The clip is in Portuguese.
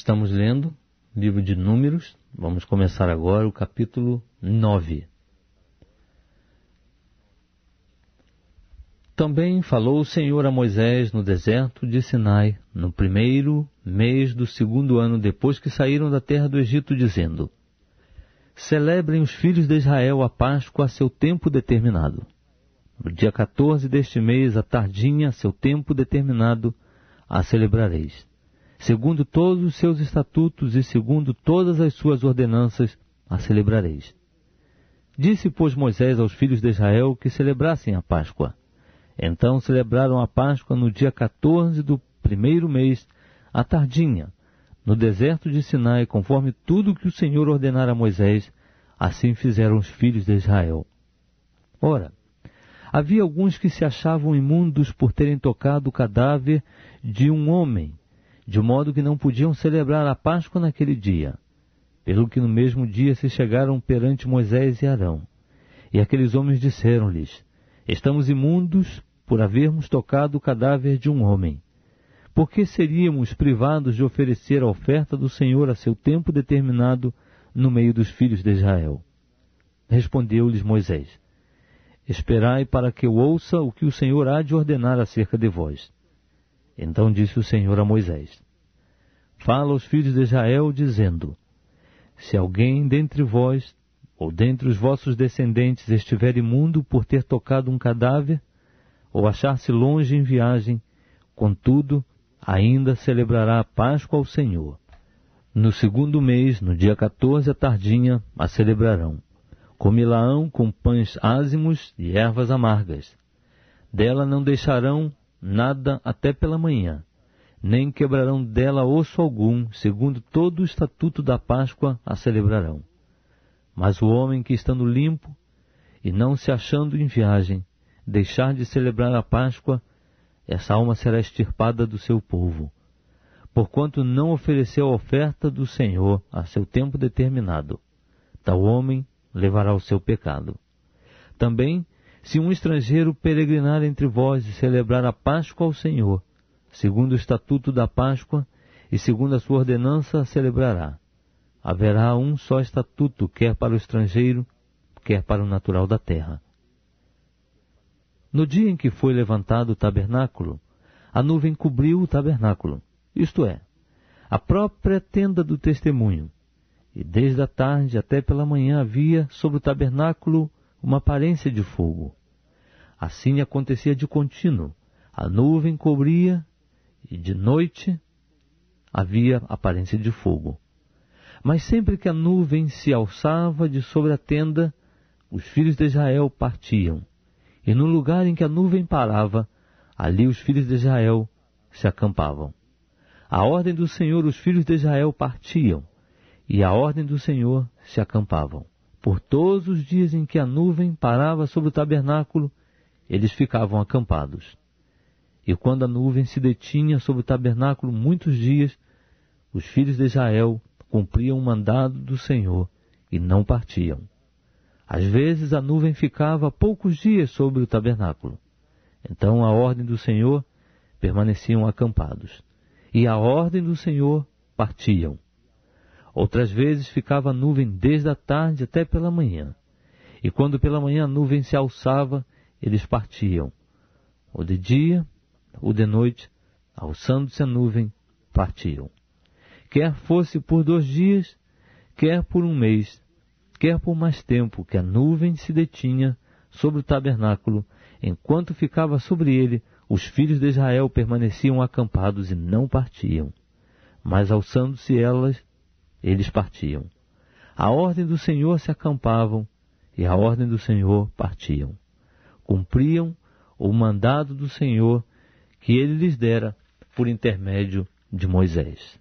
Estamos lendo o livro de Números. Vamos começar agora o capítulo 9. Também falou o Senhor a Moisés no deserto de Sinai, no primeiro mês do segundo ano depois que saíram da terra do Egito, dizendo: Celebrem os filhos de Israel a Páscoa a seu tempo determinado. No dia 14 deste mês, à tardinha, a seu tempo determinado, a celebrareis. Segundo todos os seus estatutos e segundo todas as suas ordenanças, a celebrareis. Disse, pois, Moisés aos filhos de Israel que celebrassem a Páscoa. Então celebraram a Páscoa no dia 14 do primeiro mês, à tardinha, no deserto de Sinai, conforme tudo que o Senhor ordenara a Moisés, assim fizeram os filhos de Israel. Ora, havia alguns que se achavam imundos por terem tocado o cadáver de um homem, de modo que não podiam celebrar a Páscoa naquele dia. Pelo que no mesmo dia se chegaram perante Moisés e Arão. E aqueles homens disseram-lhes: Estamos imundos por havermos tocado o cadáver de um homem. Por que seríamos privados de oferecer a oferta do Senhor a seu tempo determinado no meio dos filhos de Israel? Respondeu-lhes Moisés: Esperai para que eu ouça o que o Senhor há de ordenar acerca de vós. Então disse o Senhor a Moisés: Fala aos filhos de Israel, dizendo: Se alguém dentre vós, ou dentre os vossos descendentes, estiver imundo por ter tocado um cadáver, ou achar-se longe em viagem, contudo, ainda celebrará a Páscoa ao Senhor. No segundo mês, no dia 14 à tardinha, a celebrarão. Comê-la-ão com pães ázimos e ervas amargas. Dela não deixarão nada até pela manhã, nem quebrarão dela osso algum, segundo todo o estatuto da Páscoa a celebrarão. Mas o homem que estando limpo e não se achando em viagem, deixar de celebrar a Páscoa, essa alma será extirpada do seu povo, porquanto não ofereceu a oferta do Senhor a seu tempo determinado. Tal homem levará o seu pecado. Também, se um estrangeiro peregrinar entre vós e celebrar a Páscoa ao Senhor, segundo o estatuto da Páscoa e segundo a sua ordenança, a celebrará. Haverá um só estatuto, quer para o estrangeiro, quer para o natural da terra. No dia em que foi levantado o tabernáculo, a nuvem cobriu o tabernáculo, isto é, a própria tenda do testemunho, e desde a tarde até pela manhã havia sobre o tabernáculo uma aparência de fogo. Assim acontecia de contínuo, a nuvem cobria e de noite havia aparência de fogo. Mas sempre que a nuvem se alçava de sobre a tenda, os filhos de Israel partiam, e no lugar em que a nuvem parava, ali os filhos de Israel se acampavam. À ordem do Senhor os filhos de Israel partiam, e à ordem do Senhor se acampavam. Por todos os dias em que a nuvem parava sobre o tabernáculo, eles ficavam acampados. E quando a nuvem se detinha sobre o tabernáculo muitos dias, os filhos de Israel cumpriam o mandado do Senhor e não partiam. Às vezes a nuvem ficava poucos dias sobre o tabernáculo. Então, à ordem do Senhor, permaneciam acampados. E à ordem do Senhor, partiam. Outras vezes ficava a nuvem desde a tarde até pela manhã. E quando pela manhã a nuvem se alçava, eles partiam. Ou de dia, ou de noite, alçando-se a nuvem, partiam. Quer fosse por 2 dias, quer por 1 mês, quer por mais tempo que a nuvem se detinha sobre o tabernáculo, enquanto ficava sobre ele, os filhos de Israel permaneciam acampados e não partiam. Mas alçando-se elas, eles partiam. À ordem do Senhor se acampavam, e à ordem do Senhor partiam. Cumpriam o mandado do Senhor que ele lhes dera por intermédio de Moisés.